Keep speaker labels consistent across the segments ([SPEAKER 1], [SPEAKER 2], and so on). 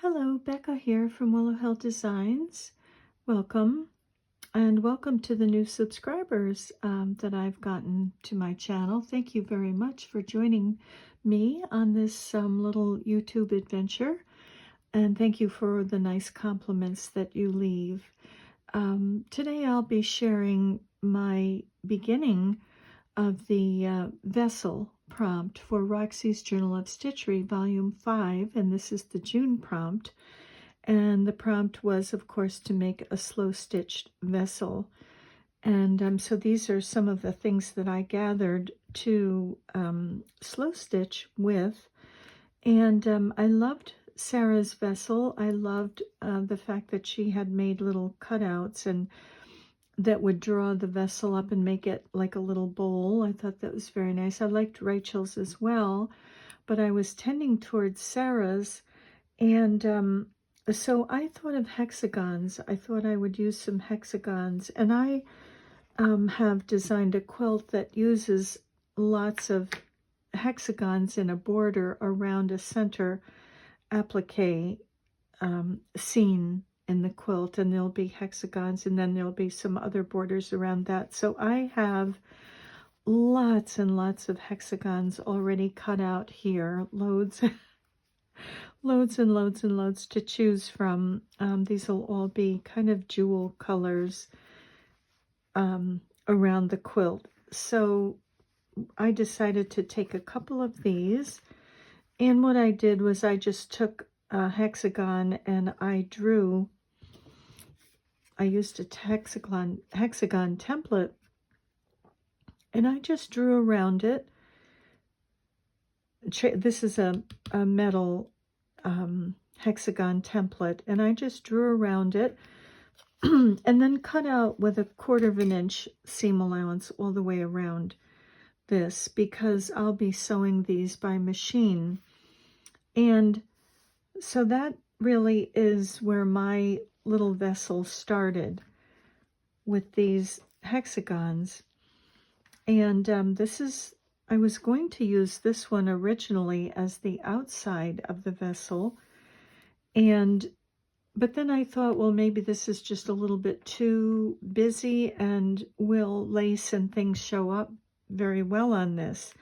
[SPEAKER 1] Hello, Becca here from Willow Hill Designs. Welcome, and welcome to the new subscribers that I've gotten to my channel. Thank you very much for joining me on this little YouTube adventure, and thank you for the nice compliments that you leave. Today I'll be sharing my beginning of the vessel prompt for Roxy's Journal of Stitchery, Volume 5, and this is the June prompt. And the prompt was, of course, to make a slow-stitched vessel. And so these are some of the things that I gathered to slow stitch with. And I loved Sarah's vessel. I loved the fact that she had made little cutouts and that would draw the vessel up and make it like a little bowl. I thought that was very nice. I liked Rachel's as well, but I was tending towards Sarah's, and so I thought of hexagons. I thought I would use some hexagons, and I have designed a quilt that uses lots of hexagons in a border around a center applique seam in the quilt, and there'll be hexagons, and then there'll be some other borders around that. So I have lots and lots of hexagons already cut out here, loads loads and loads and loads to choose from. These will all be kind of jewel colors around the quilt. So I decided to take a couple of these, and what I did was I just took a hexagon and I used a hexagon template, and I just drew around it. This is a metal hexagon template, and I just drew around it and then cut out with a 1/4 inch seam allowance all the way around this, because I'll be sewing these by machine. And so that really is where my little vessel started, with these hexagons. And I was going to use this one originally as the outside of the vessel, but then I thought, well, maybe this is just a little bit too busy, and will lace and things show up very well on this.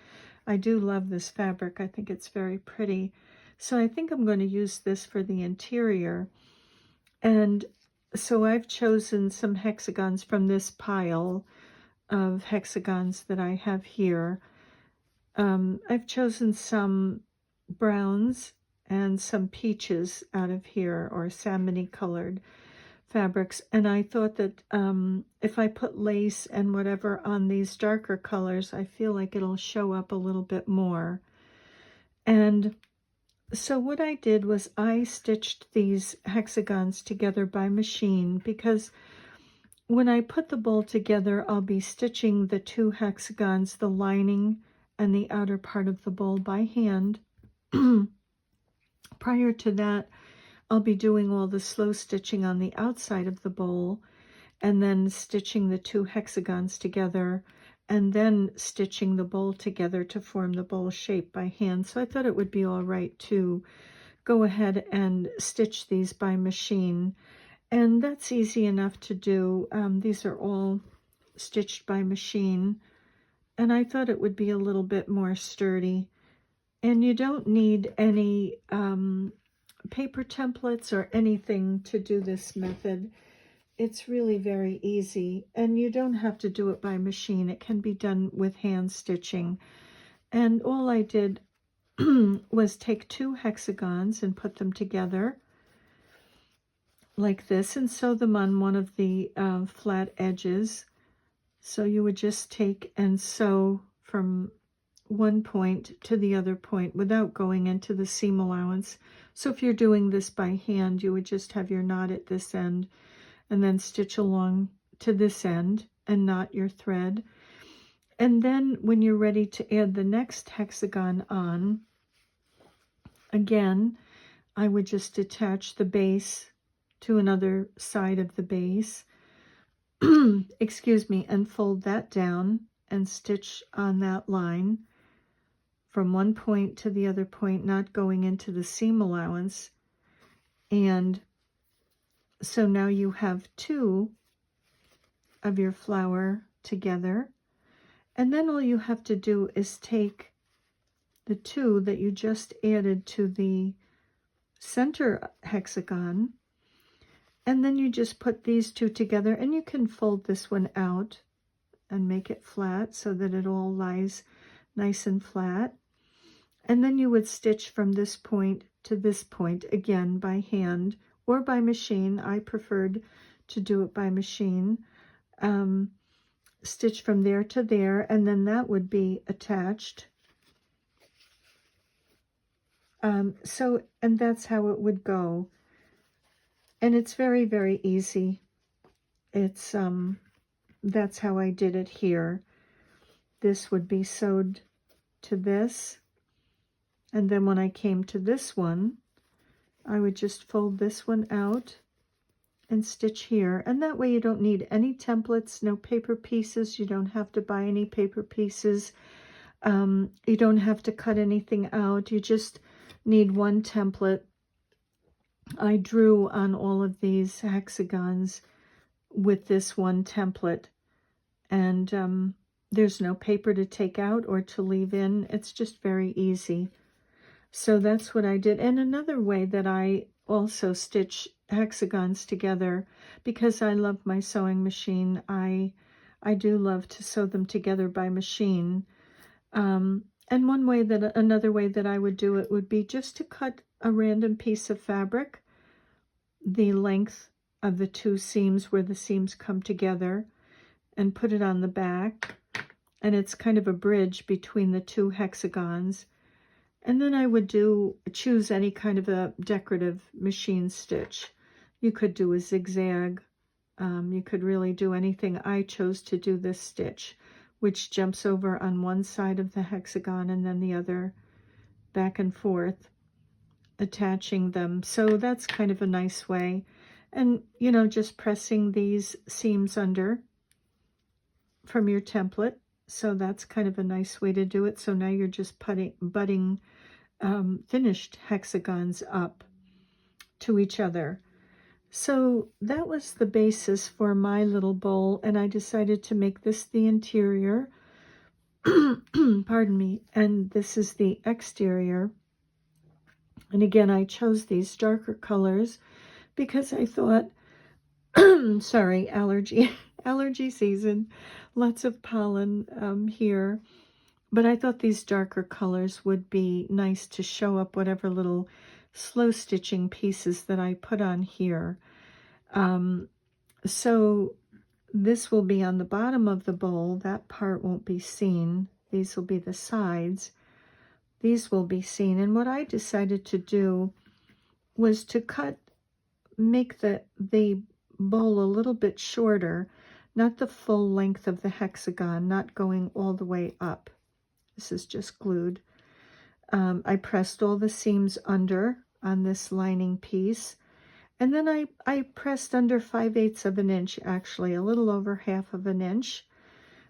[SPEAKER 1] I do love this fabric. I think it's very pretty. So I think I'm going to use this for the interior. And so I've chosen some hexagons from this pile of hexagons that I have here. I've chosen some browns and some peaches out of here, or salmony colored fabrics. And I thought that if I put lace and whatever on these darker colors, I feel like it'll show up a little bit more. And so what I did was I stitched these hexagons together by machine, because when I put the bowl together, I'll be stitching the 2 hexagons, the lining and the outer part of the bowl, by hand. Prior to that, I'll be doing all the slow stitching on the outside of the bowl, and then stitching the 2 hexagons together, and then stitching the bowl together to form the bowl shape by hand. So I thought it would be all right to go ahead and stitch these by machine, and that's easy enough to do. These are all stitched by machine, and I thought it would be a little bit more sturdy. And you don't need any paper templates or anything to do this method. It's really very easy, and you don't have to do it by machine. It can be done with hand stitching. And all I did was take 2 hexagons and put them together like this, and sew them on one of the flat edges. So you would just take and sew from one point to the other point without going into the seam allowance. So if you're doing this by hand, you would just have your knot at this end, and then stitch along to this end and knot your thread. And then when you're ready to add the next hexagon on, again, I would just attach the base to another side of the base, excuse me, and fold that down and stitch on that line from one point to the other point, not going into the seam allowance. And so now you have 2 of your flower together. And then all you have to do is take the 2 that you just added to the center hexagon, and then you just put these 2 together, and you can fold this one out and make it flat so that it all lies nice and flat. And then you would stitch from this point to this point, again by hand or by machine. I preferred to do it by machine. Stitch from there to there, and then that would be attached. And that's how it would go. And it's very, very easy. It's, that's how I did it here. This would be sewed to this. And then when I came to this one, I would just fold this one out and stitch here. And that way you don't need any templates, no paper pieces. You don't have to buy any paper pieces. You don't have to cut anything out. You just need one template. I drew on all of these hexagons with this one template, and there's no paper to take out or to leave in. It's just very easy. So that's what I did. And another way that I also stitch hexagons together, because I love my sewing machine, I do love to sew them together by machine. And another way that I would do it would be just to cut a random piece of fabric, the length of the 2 seams where the seams come together, and put it on the back. And it's kind of a bridge between the 2 hexagons. And then I would choose any kind of a decorative machine stitch. You could do a zigzag. You could really do anything. I chose to do this stitch, which jumps over on one side of the hexagon and then the other, back and forth, attaching them. So that's kind of a nice way. And, you know, just pressing these seams under from your template. So that's kind of a nice way to do it. So now you're just butting finished hexagons up to each other. So that was the basis for my little bowl, and I decided to make this the interior. Pardon me. And this is the exterior. And again, I chose these darker colors because I thought, sorry, allergy season, lots of pollen here. But I thought these darker colors would be nice to show up whatever little slow stitching pieces that I put on here. So this will be on the bottom of the bowl. That part won't be seen. These will be the sides. These will be seen. And what I decided to do was to make the bowl a little bit shorter, not the full length of the hexagon, not going all the way up. This is just glued. I pressed all the seams under on this lining piece, and then I pressed under 5/8 of an inch, actually a little over 1/2 of an inch,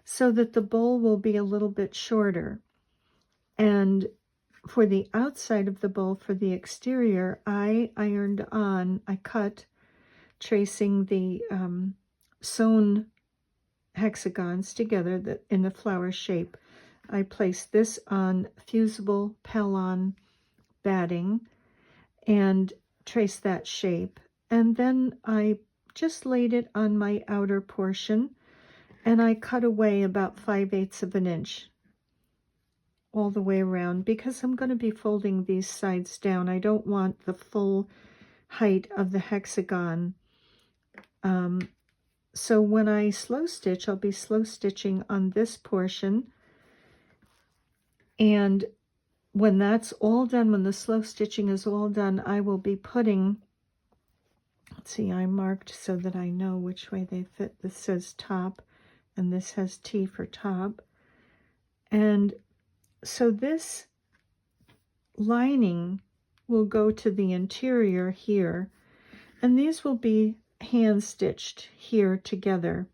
[SPEAKER 1] so that the bowl will be a little bit shorter. And for the outside of the bowl, for the exterior, I cut, tracing the sewn hexagons together in the flower shape. I placed this on fusible Pellon batting and traced that shape. And then I just laid it on my outer portion, and I cut away about 5/8 of an inch all the way around, because I'm going to be folding these sides down. I don't want the full height of the hexagon. So when I slow stitch, I'll be slow stitching on this portion. And when that's all done, when the slow stitching is all done, I will be putting, let's see, I marked so that I know which way they fit. This says top, and this has T for top. And so this lining will go to the interior here, and these will be hand stitched here together.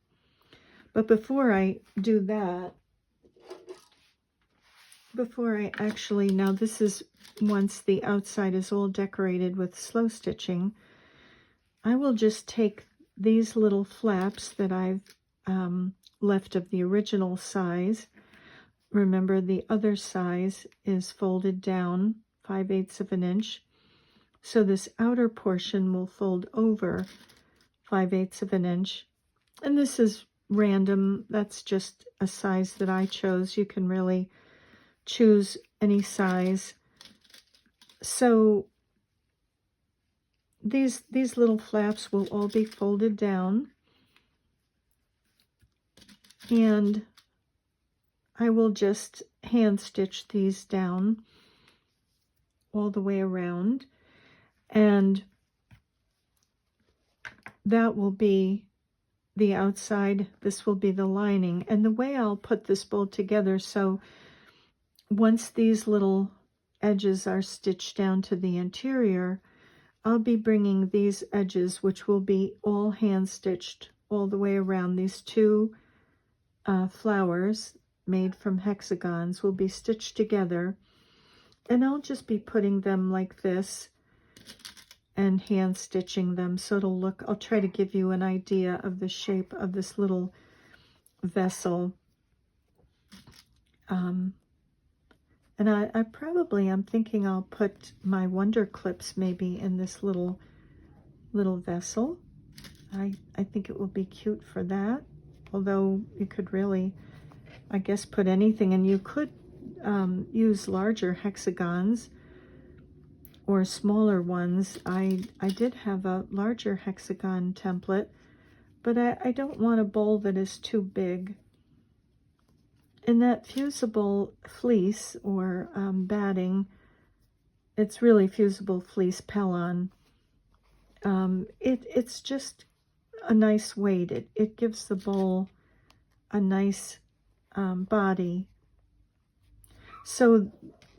[SPEAKER 1] But before I do that, before I actually, now this is once the outside is all decorated with slow stitching, I will just take these little flaps that I've left of the original size. Remember, the other size is folded down 5/8 of an inch. So this outer portion will fold over 5/8 of an inch. And this is random. That's just a size that I chose. You can really choose any size. So these little flaps will all be folded down, and I will just hand stitch these down all the way around, and that will be the outside. This will be the lining. And the way I'll put this bowl together, so once these little edges are stitched down to the interior, I'll be bringing these edges, which will be all hand stitched all the way around. These two flowers made from hexagons will be stitched together, and I'll just be putting them like this and hand stitching them, so it'll look, I'll try to give you an idea of the shape of this little vessel. And I probably, I'm thinking I'll put my wonder clips maybe in this little vessel. I think it will be cute for that. Although you could really, I guess, put anything, and you could use larger hexagons or smaller ones. I did have a larger hexagon template, but I don't want a bowl that is too big. And that fusible fleece or batting, it's really fusible fleece Pellon. It's just a nice weight. It gives the bowl a nice body. So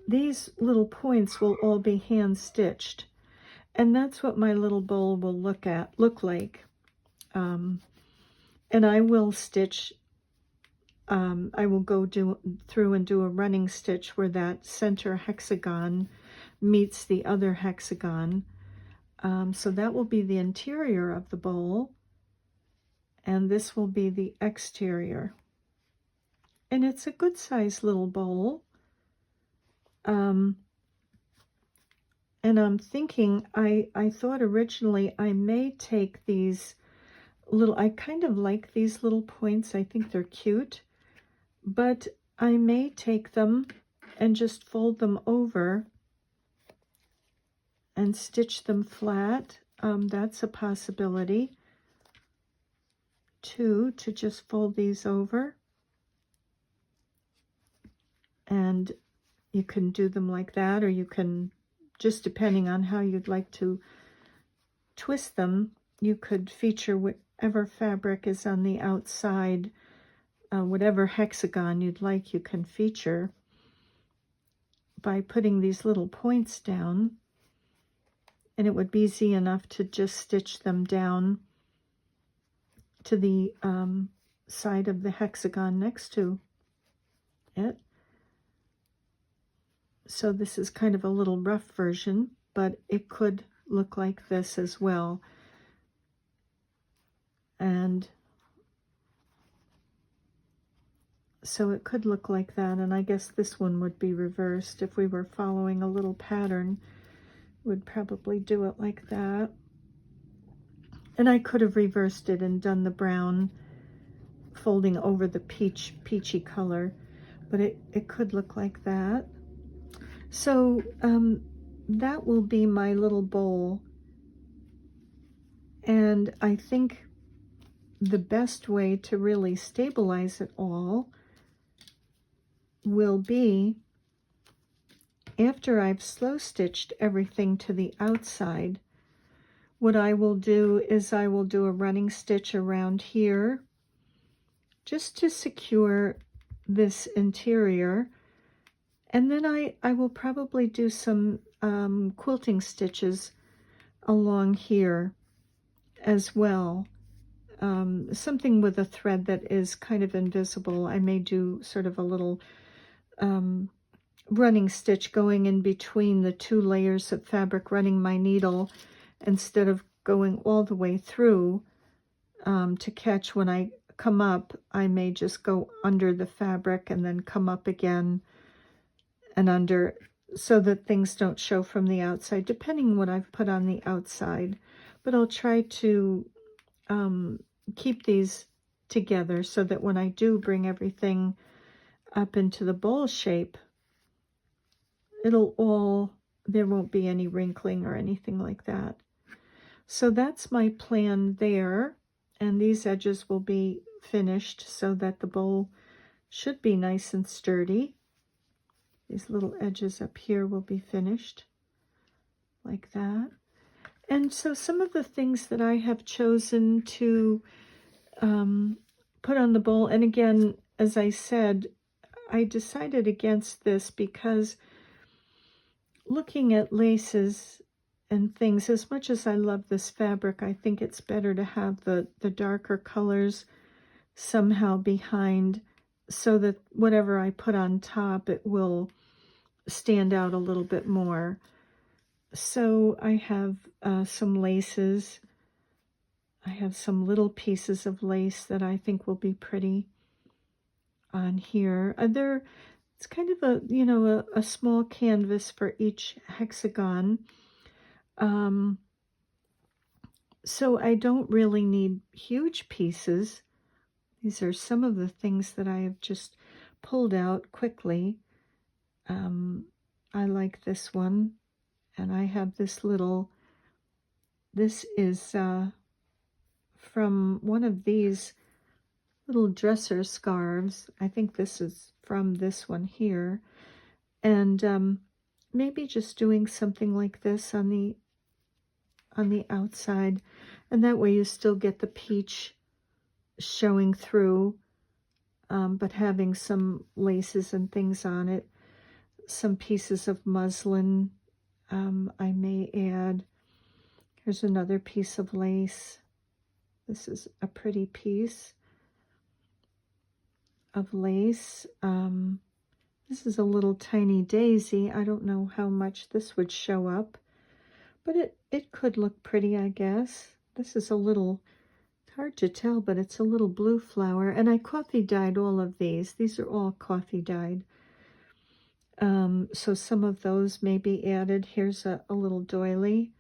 [SPEAKER 1] these little points will all be hand stitched, and that's what my little bowl will look like. And I will stitch. I will go through and do a running stitch where that center hexagon meets the other hexagon. So that will be the interior of the bowl, and this will be the exterior. And it's a good sized little bowl. And I'm thinking, I thought originally I may take these little, I kind of like these little points. I think they're cute. But I may take them and just fold them over and stitch them flat. That's a possibility too, to just fold these over. And you can do them like that, or you can, just depending on how you'd like to twist them, you could feature whatever fabric is on the outside. Whatever hexagon you'd like, you can feature by putting these little points down, and it would be easy enough to just stitch them down to the side of the hexagon next to it. So this is kind of a little rough version, but it could look like this as well. And so it could look like that, and I guess this one would be reversed. If we were following a little pattern, would probably do it like that. And I could have reversed it and done the brown folding over the peachy color, but it could look like that. So that will be my little bowl, and I think the best way to really stabilize it all will be, after I've slow stitched everything to the outside, what I will do is I will do a running stitch around here just to secure this interior, and then I will probably do some quilting stitches along here as well. Something with a thread that is kind of invisible. I may do sort of a little running stitch going in between the 2 layers of fabric, running my needle instead of going all the way through to catch. When I come up, I may just go under the fabric and then come up again and under, so that things don't show from the outside, depending what I've put on the outside. But I'll try to keep these together so that when I do bring everything up into the bowl shape, there won't be any wrinkling or anything like that. So that's my plan there. And these edges will be finished so that the bowl should be nice and sturdy. These little edges up here will be finished like that. And so some of the things that I have chosen to put on the bowl, and again, as I said, I decided against this because looking at laces and things, as much as I love this fabric, I think it's better to have the darker colors somehow behind, so that whatever I put on top, it will stand out a little bit more. So I have some laces. I have some little pieces of lace that I think will be pretty on here. It's kind of a small canvas for each hexagon. So I don't really need huge pieces. These are some of the things that I have just pulled out quickly. I like this one, and I have this is from one of these little dresser scarves. I think this is from this one here. And maybe just doing something like this on the outside, and that way you still get the peach showing through, but having some laces and things on it. Some pieces of muslin I may add. Here's another piece of lace. This is a pretty piece of lace. This is a little tiny daisy. I don't know how much this would show up, but it could look pretty, I guess. This is a little, hard to tell, but it's a little blue flower. And I coffee dyed all of these. These are all coffee dyed. So some of those may be added. Here's a little doily.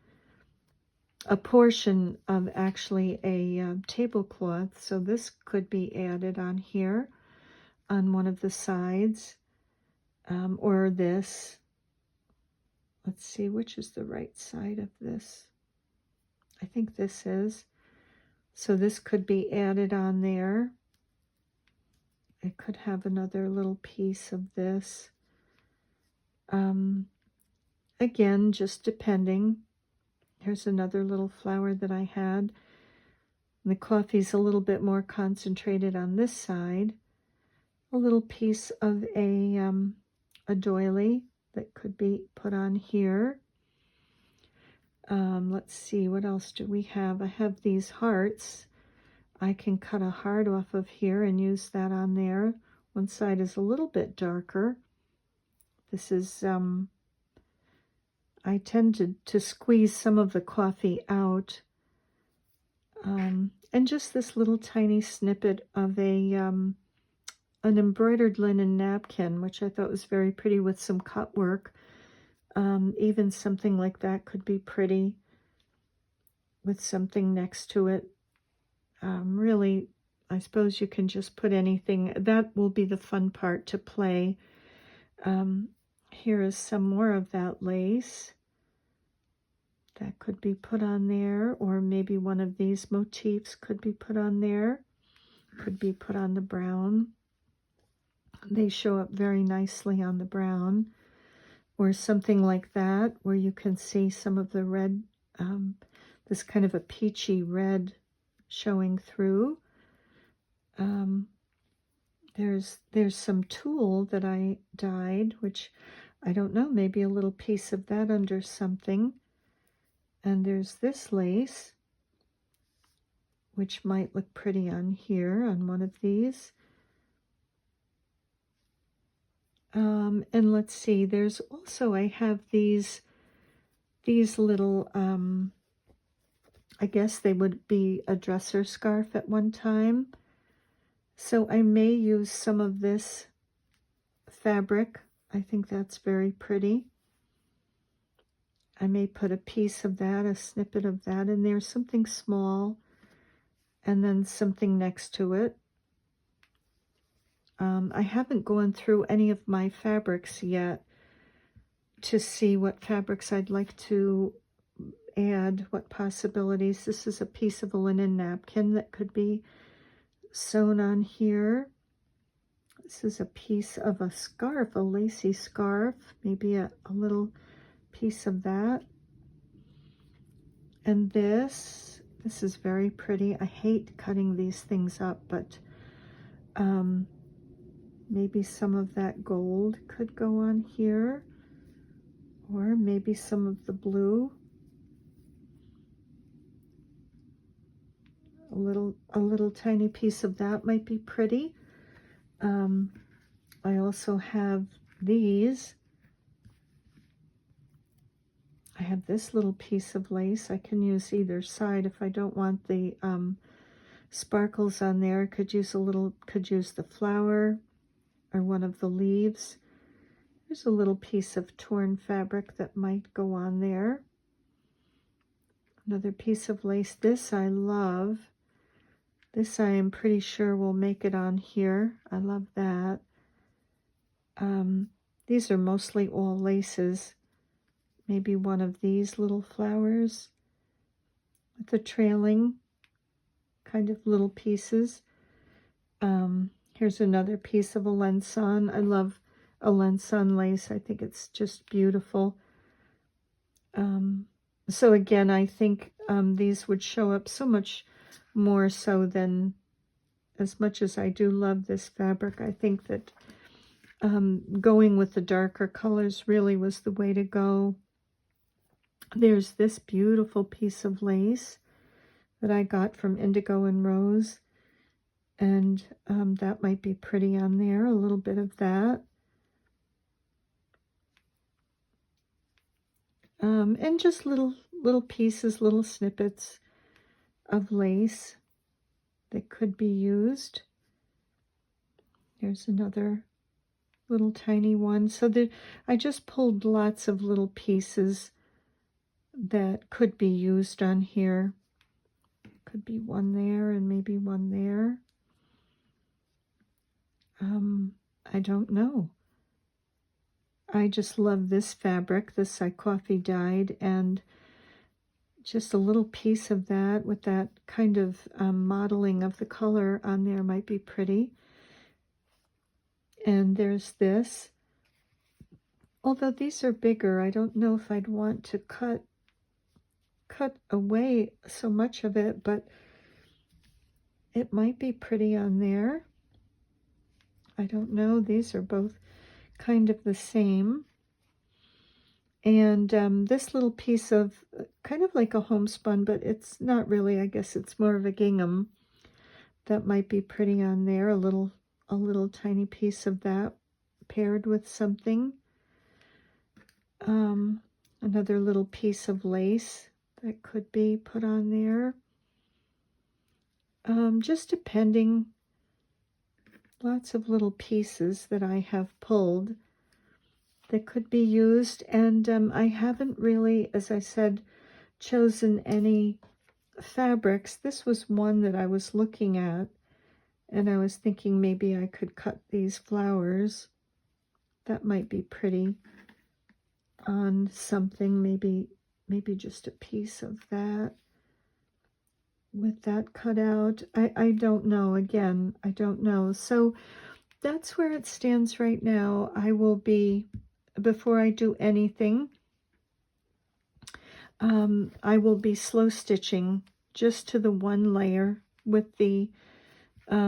[SPEAKER 1] A portion of actually a tablecloth. So this could be added on here on one of the sides. Or this. Let's see, which is the right side of this? I think this is. So this could be added on there. It could have another little piece of this. Again, just depending. Here's another little flower that I had. The coffee's a little bit more concentrated on this side. A little piece of a doily that could be put on here. Let's see, what else do we have? I have these hearts. I can cut a heart off of here and use that on there. One side is a little bit darker. This is, I tend to squeeze some of the coffee out. And just this little tiny snippet of an embroidered linen napkin, which I thought was very pretty with some cut work. Even something like that could be pretty with something next to it. Really, I suppose you can just put anything. That will be the fun part to play. Here is some more of that lace. That could be put on there, or maybe one of these motifs could be put on there. Could be put on the brown. They show up very nicely on the brown. Or something like that, where you can see some of the red, this kind of a peachy red showing through. There's some tulle that I dyed, which I don't know, maybe a little piece of that under something. And there's this lace, which might look pretty on here, on one of these. And let's see, there's also, I have these little, I guess they would be a dresser scarf at one time. So I may use some of this fabric. I think that's very pretty. I may put a piece of that, a snippet of that in there, something small, and then something next to it. I haven't gone through any of my fabrics yet to see what fabrics I'd like to add, what possibilities. This is a piece of a linen napkin that could be sewn on here. This is a piece of a scarf, a lacy scarf, maybe a little piece of that. And this is very pretty. I hate cutting these things up, but maybe some of that gold could go on here, or maybe some of the blue. A little tiny piece of that might be pretty. I also have these. I have this little piece of lace. I can use either side if I don't want the sparkles on there. I could use the flower or one of the leaves. There's a little piece of torn fabric that might go on there. Another piece of lace. This I love. This I am pretty sure will make it on here. I love that. These are mostly all laces. Maybe one of these little flowers with the trailing kind of little pieces. Here's another piece of Alençon. I love Alençon lace. I think it's just beautiful. So again, I think these would show up so much more so than, as much as I do love this fabric, I think that going with the darker colors really was the way to go. There's this beautiful piece of lace that I got from Indigo and Rose, and that might be pretty on there, a little bit of that. And just little pieces, little snippets of lace that could be used. There's another little tiny one. So I just pulled lots of little pieces that could be used on here. Could be one there and maybe one there. I don't know. I just love this fabric, this I coffee dyed, and just a little piece of that with that kind of modeling of the color on there might be pretty. And there's this. Although these are bigger, I don't know if I'd want to cut away so much of it, but it might be pretty on there. I don't know. These are both kind of the same. And this little piece of kind of like a homespun, but it's not really. I guess it's more of a gingham. That might be pretty on there. A little tiny piece of that paired with something. Another little piece of lace that could be put on there. Just depending. Lots of little pieces that I have pulled that could be used. And I haven't really, as I said, chosen any fabrics. This was one that I was looking at, and I was thinking maybe I could cut these flowers. That might be pretty on something, maybe just a piece of that with that cut out. I don't know. Again, I don't know. So that's where it stands right now. I will be, before I do anything, I will be slow stitching just to the one layer with the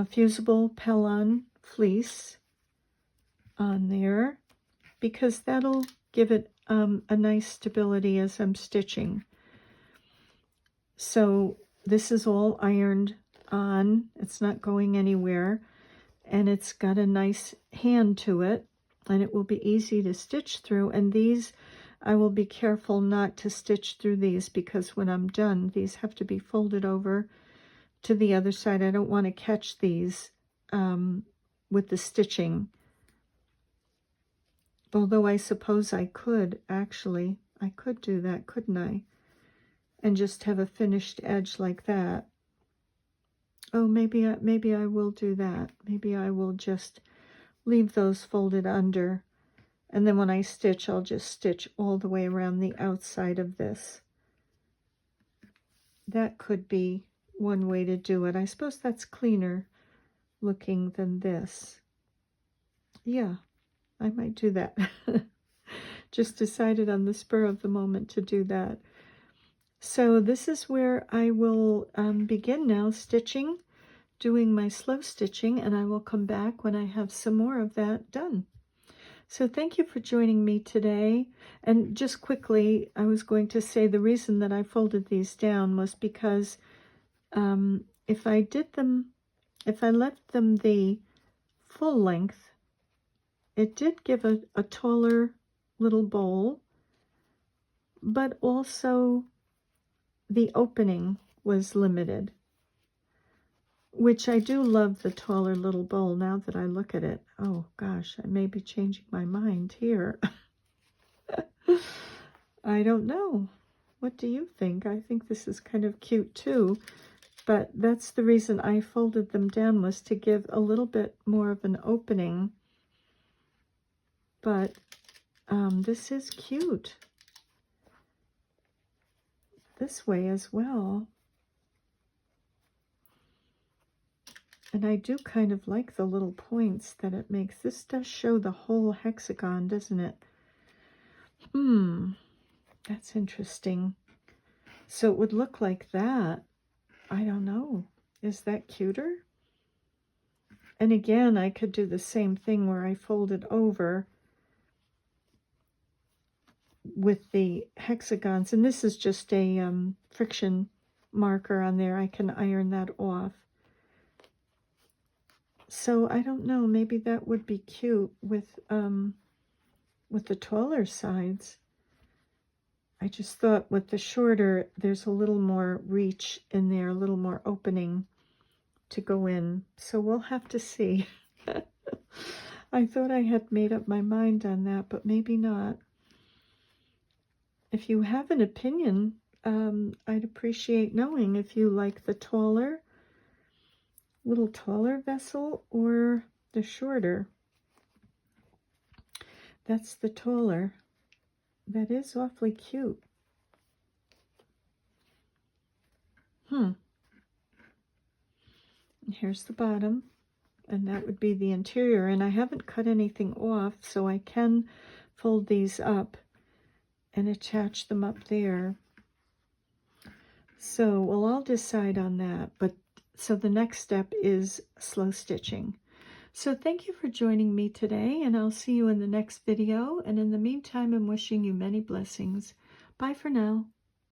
[SPEAKER 1] fusible Pellon fleece on there, because that'll give it a nice stability as I'm stitching. So this is all ironed on. It's not going anywhere, and it's got a nice hand to it. and it will be easy to stitch through. And these, I will be careful not to stitch through these, because when I'm done, these have to be folded over to the other side. I don't want to catch these with the stitching. Although I suppose I could, actually. I could do that, couldn't I? And just have a finished edge like that. Oh, maybe I will do that. Maybe I will just leave those folded under. And then when I stitch, I'll just stitch all the way around the outside of this. That could be one way to do it. I suppose that's cleaner looking than this. Yeah, I might do that. Just decided on the spur of the moment to do that. So this is where I will begin now stitching, doing my slow stitching, and I will come back when I have some more of that done. So thank you for joining me today. And just quickly, I was going to say the reason that I folded these down was because if I left them the full length, it did give a taller little bowl, but also the opening was limited, which I do love the taller little bowl now that I look at it. Oh gosh, I may be changing my mind here. I don't know. What do you think? I think this is kind of cute too, but that's the reason I folded them down, was to give a little bit more of an opening. But this is cute this way as well. And I do kind of like the little points that it makes. This does show the whole hexagon, doesn't it? That's interesting. So it would look like that. I don't know. Is that cuter? And again, I could do the same thing where I fold it over with the hexagons. And this is just a friction marker on there. I can iron that off. So I don't know, maybe that would be cute with the taller sides. I just thought with the shorter, there's a little more reach in there, a little more opening to go in. So we'll have to see. I thought I had made up my mind on that, but maybe not. If you have an opinion, I'd appreciate knowing if you like the little taller vessel or the shorter. That's the taller. That is awfully cute. And here's the bottom, and that would be the interior. And I haven't cut anything off, so I can fold these up and attach them up there. So we'll all decide on that. But so the next step is slow stitching. So thank you for joining me today, and I'll see you in the next video. And in the meantime, I'm wishing you many blessings. Bye for now.